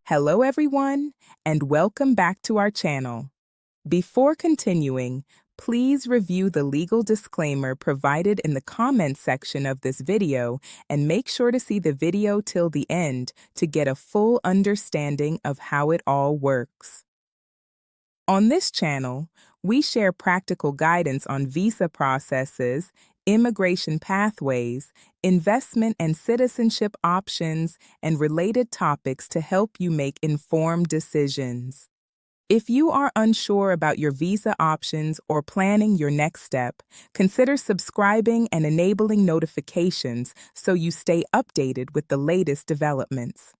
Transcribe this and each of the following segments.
Hello everyone, and welcome back to our channel. Before continuing, please review the legal disclaimer provided in the comments section of this video and make sure to see the video till the end to get a full understanding of how it all works. On this channel, we share practical guidance on visa processes, immigration pathways, investment and citizenship options, and related topics to help you make informed decisions. If you are unsure about your visa options or planning your next step, consider subscribing and enabling notifications so you stay updated with the latest developments.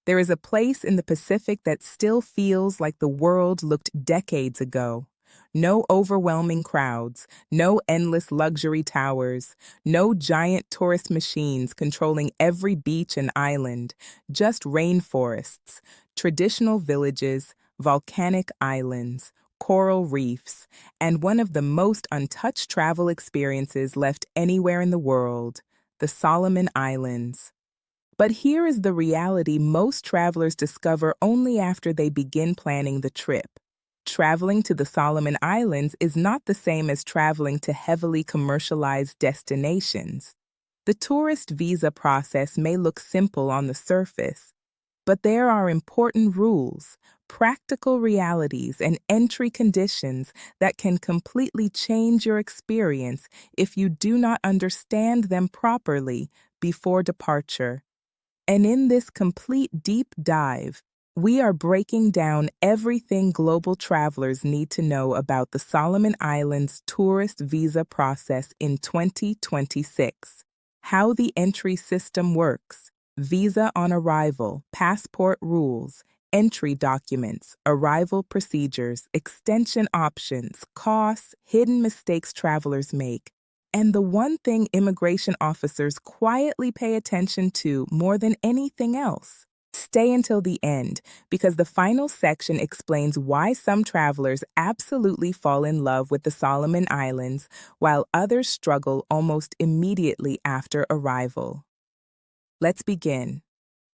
There is a place in the Pacific that still feels like the world looked decades ago. No overwhelming crowds, no endless luxury towers, no giant tourist machines controlling every beach and island, just rainforests, traditional villages, volcanic islands, coral reefs, and one of the most untouched travel experiences left anywhere in the world, the Solomon Islands. But here is the reality most travelers discover only after they begin planning the trip. Traveling to the Solomon Islands is not the same as traveling to heavily commercialized destinations. The tourist visa process may look simple on the surface, but there are important rules, practical realities, and entry conditions that can completely change your experience if you do not understand them properly before departure. And in this complete deep dive, we are breaking down everything global travelers need to know about the Solomon Islands tourist visa process in 2026, how the entry system works, visa on arrival, passport rules, entry documents, arrival procedures, extension options, costs, hidden mistakes travelers make, and the one thing immigration officers quietly pay attention to more than anything else. Stay until the end, because the final section explains why some travelers absolutely fall in love with the Solomon Islands, while others struggle almost immediately after arrival. Let's begin.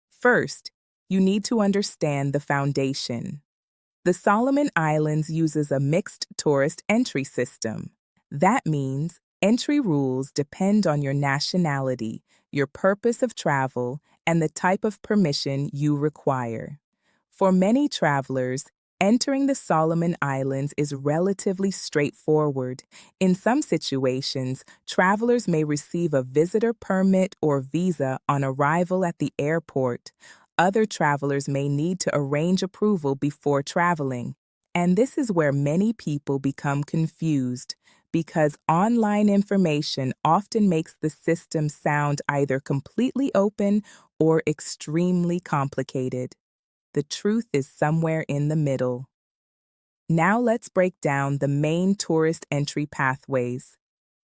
First, you need to understand the foundation. The Solomon Islands uses a mixed tourist entry system. That means entry rules depend on your nationality, your purpose of travel, and the type of permission you require. For many travelers, entering the Solomon Islands is relatively straightforward. In some situations, travelers may receive a visitor permit or visa on arrival at the airport. Other travelers may need to arrange approval before traveling. And this is where many people become confused, because online information often makes the system sound either completely open or extremely complicated. The truth is somewhere in the middle. Now let's break down the main tourist entry pathways.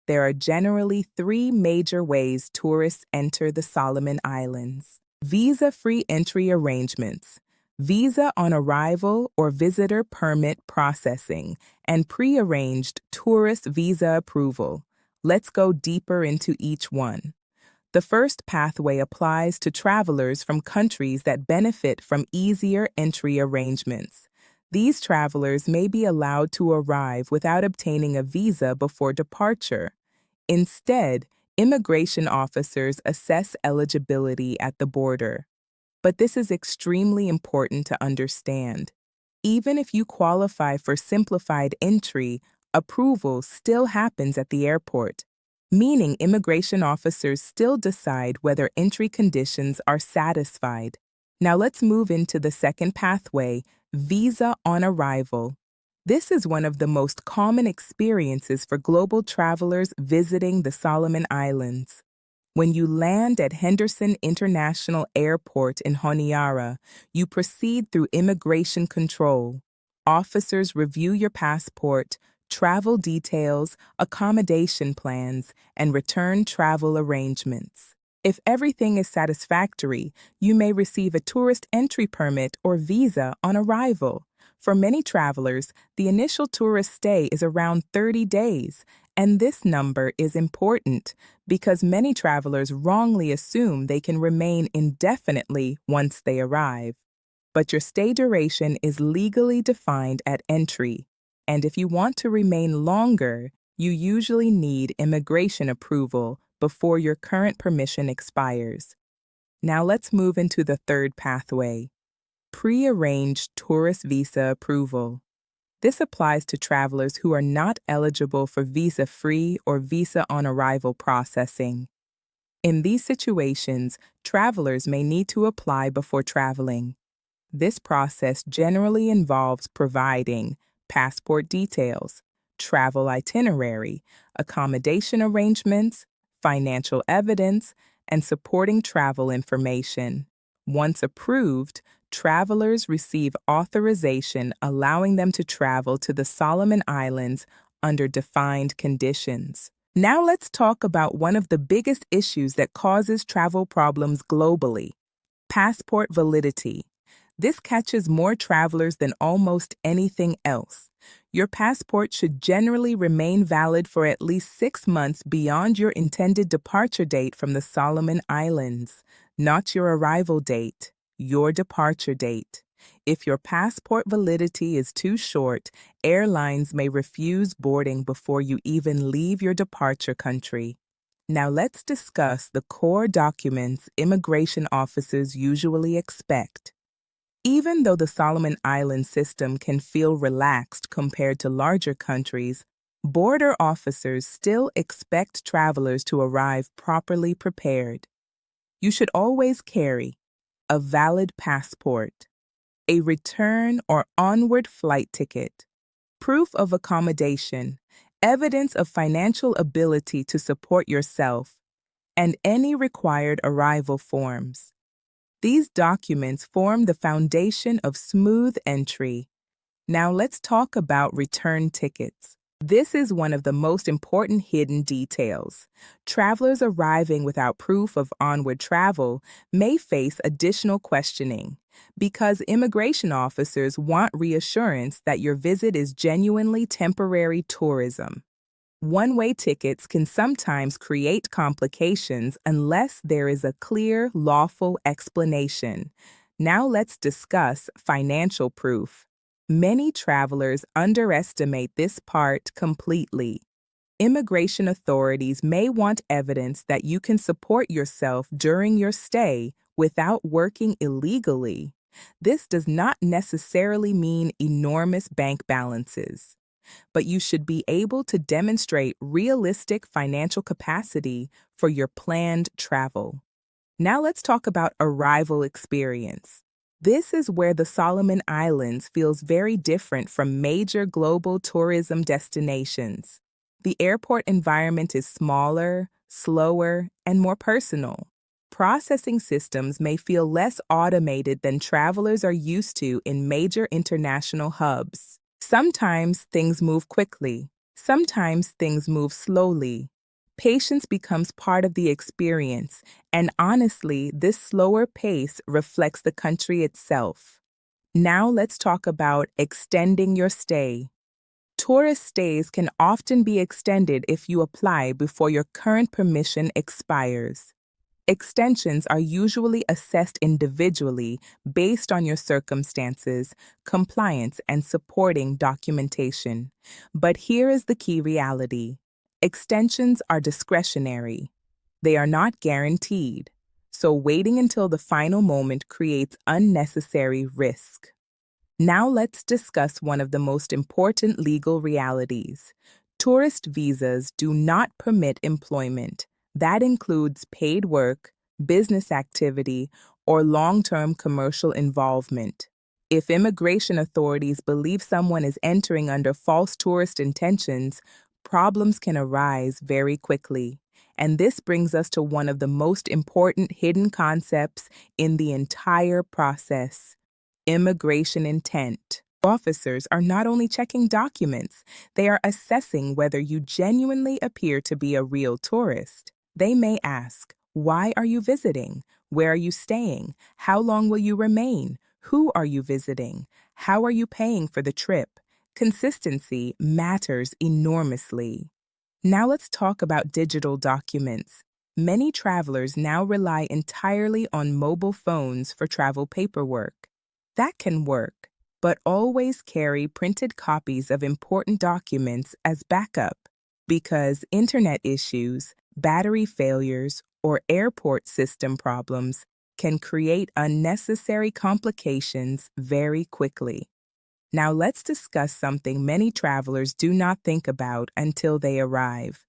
There are generally three major ways tourists enter the Solomon Islands. Visa-free entry arrangements, visa on arrival or visitor permit processing, and pre-arranged tourist visa approval. Let's go deeper into each one. The first pathway applies to travelers from countries that benefit from easier entry arrangements. These travelers may be allowed to arrive without obtaining a visa before departure. Instead, immigration officers assess eligibility at the border. But this is extremely important to understand. Even if you qualify for simplified entry, approval still happens at the airport, meaning immigration officers still decide whether entry conditions are satisfied. Now let's move into the second pathway, visa on arrival. This is one of the most common experiences for global travelers visiting the Solomon Islands. When you land at Henderson International Airport in Honiara, you proceed through immigration control. Officers review your passport, travel details, accommodation plans, and return travel arrangements. If everything is satisfactory, you may receive a tourist entry permit or visa on arrival. For many travelers, the initial tourist stay is around 30 days, and this number is important because many travelers wrongly assume they can remain indefinitely once they arrive. but your stay duration is legally defined at entry. And if you want to remain longer, you usually need immigration approval before your current permission expires. Now let's move into the third pathway: pre-arranged tourist visa approval. This applies to travelers who are not eligible for visa-free or visa-on-arrival processing. In these situations, travelers may need to apply before traveling. This process generally involves providing passport details, travel itinerary, accommodation arrangements, financial evidence, and supporting travel information. Once approved, travelers receive authorization allowing them to travel to the Solomon Islands under defined conditions. Now let's talk about one of the biggest issues that causes travel problems globally: passport validity. This catches more travelers than almost anything else. Your passport should generally remain valid for at least 6 months beyond your intended departure date from the Solomon Islands, not your arrival date, your departure date. If your passport validity is too short, airlines may refuse boarding before you even leave your departure country. Now let's discuss the core documents immigration officers usually expect. Even though the Solomon Island system can feel relaxed compared to larger countries, border officers still expect travelers to arrive properly prepared. You should always carry a valid passport, a return or onward flight ticket, proof of accommodation, evidence of financial ability to support yourself, and any required arrival forms. These documents form the foundation of smooth entry. Now let's talk about return tickets. This is one of the most important hidden details. Travelers arriving without proof of onward travel may face additional questioning because immigration officers want reassurance that your visit is genuinely temporary tourism. One-way tickets can sometimes create complications unless there is a clear, lawful explanation. Now let's discuss financial proof. Many travelers underestimate this part completely. Immigration authorities may want evidence that you can support yourself during your stay without working illegally. This does not necessarily mean enormous bank balances, but you should be able to demonstrate realistic financial capacity for your planned travel. Now let's talk about arrival experience. This is where the Solomon Islands feels very different from major global tourism destinations. The airport environment is smaller, slower, and more personal. Processing systems may feel less automated than travelers are used to in major international hubs. Sometimes things move quickly, sometimes things move slowly. Patience becomes part of the experience, and honestly, this slower pace reflects the country itself. Now let's talk about extending your stay. Tourist stays can often be extended if you apply before your current permission expires. Extensions are usually assessed individually based on your circumstances, compliance, and supporting documentation. But here is the key reality: extensions are discretionary. They are not guaranteed, so waiting until the final moment creates unnecessary risk. Now let's discuss one of the most important legal realities. Tourist visas do not permit employment. That includes paid work, business activity, or long-term commercial involvement. If immigration authorities believe someone is entering under false tourist intentions, problems can arise very quickly. And this brings us to one of the most important hidden concepts in the entire process: immigration intent. Officers are not only checking documents, they are assessing whether you genuinely appear to be a real tourist. They may ask, why are you visiting? Where are you staying? How long will you remain? Who are you visiting? How are you paying for the trip? Consistency matters enormously. Now let's talk about digital documents. Many travelers now rely entirely on mobile phones for travel paperwork. That can work, but always carry printed copies of important documents as backup because internet issues, battery failures, or airport system problems can create unnecessary complications very quickly. Now let's discuss something many travelers do not think about until they arrive: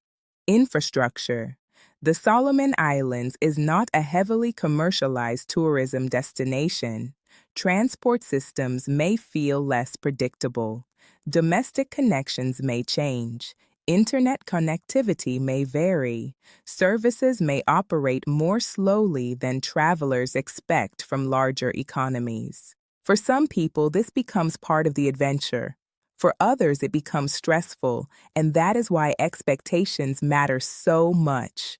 infrastructure. The Solomon Islands is not a heavily commercialized tourism destination. Transport systems may feel less predictable. Domestic connections may change. Internet connectivity may vary. Services may operate more slowly than travelers expect from larger economies. For some people, this becomes part of the adventure. For others, it becomes stressful, and that is why expectations matter so much.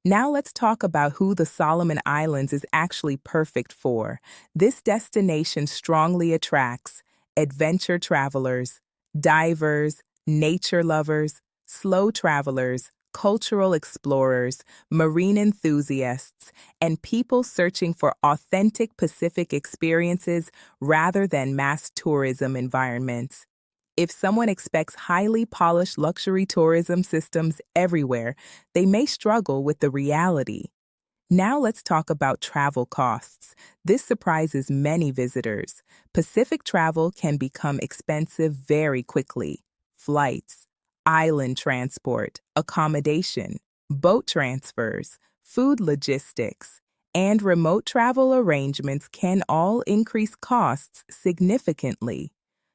Now let's talk about who the Solomon Islands is actually perfect for. This destination strongly attracts adventure travelers, divers, nature lovers, slow travelers, cultural explorers, marine enthusiasts, and people searching for authentic Pacific experiences rather than mass tourism environments. If someone expects highly polished luxury tourism systems everywhere, they may struggle with the reality. Now let's talk about travel costs. This surprises many visitors. Pacific travel can become expensive very quickly. Flights, island transport, accommodation, boat transfers, food logistics, and remote travel arrangements can all increase costs significantly.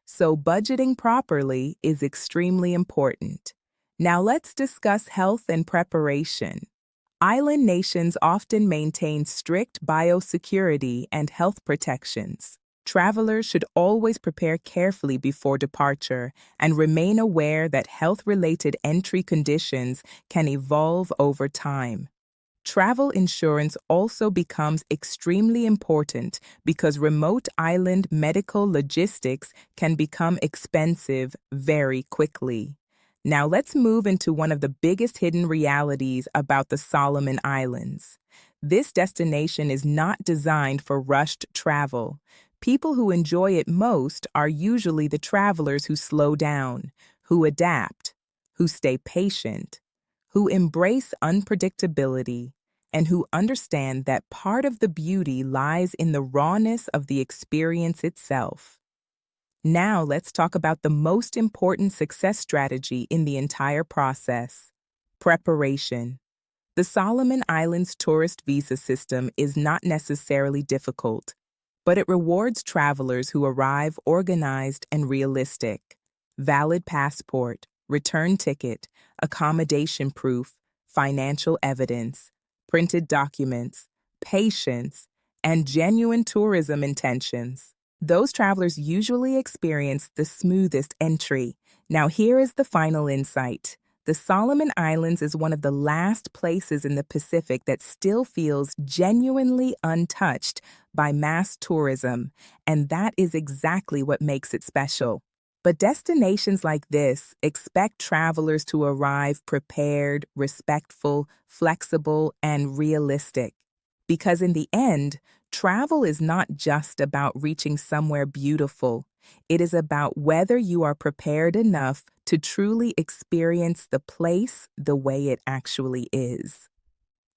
So budgeting properly is extremely important. Now let's discuss health and preparation. Island nations often maintain strict biosecurity and health protections. Travelers should always prepare carefully before departure and remain aware that health-related entry conditions can evolve over time. Travel insurance also becomes extremely important because remote island medical logistics can become expensive very quickly. Now let's move into one of the biggest hidden realities about the Solomon Islands. This destination is not designed for rushed travel. People who enjoy it most are usually the travelers who slow down, who adapt, who stay patient, who embrace unpredictability, and who understand that part of the beauty lies in the rawness of the experience itself. Now let's talk about the most important success strategy in the entire process: preparation. The Solomon Islands tourist visa system is not necessarily difficult, but it rewards travelers who arrive organized and realistic. Valid passport, return ticket, accommodation proof, financial evidence, printed documents, patience, and genuine tourism intentions. Those travelers usually experience the smoothest entry. Now, here is the final insight. The Solomon Islands is one of the last places in the Pacific that still feels genuinely untouched by mass tourism, and that is exactly what makes it special. But destinations like this expect travelers to arrive prepared, respectful, flexible, and realistic. Because in the end, travel is not just about reaching somewhere beautiful. It is about whether you are prepared enough to truly experience the place the way it actually is.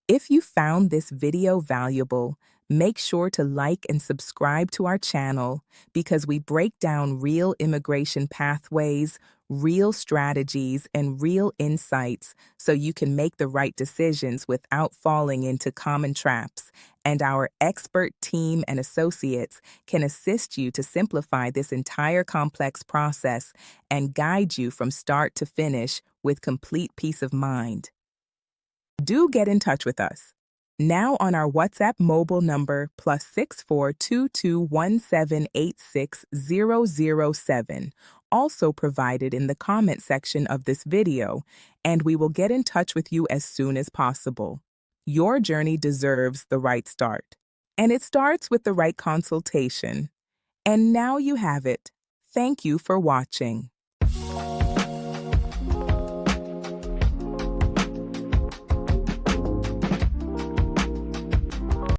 If you found this video valuable, make sure to like and subscribe to our channel because we break down real immigration pathways, real strategies, and real insights so you can make the right decisions without falling into common traps. And our expert team and associates can assist you to simplify this entire complex process and guide you from start to finish with complete peace of mind. Do get in touch with us. Now on our WhatsApp mobile number +642217860007, also provided in the comment section of this video, and we will get in touch with you as soon as possible. Your journey deserves the right start, and it starts with the right consultation. And now you have it. Thank you for watching.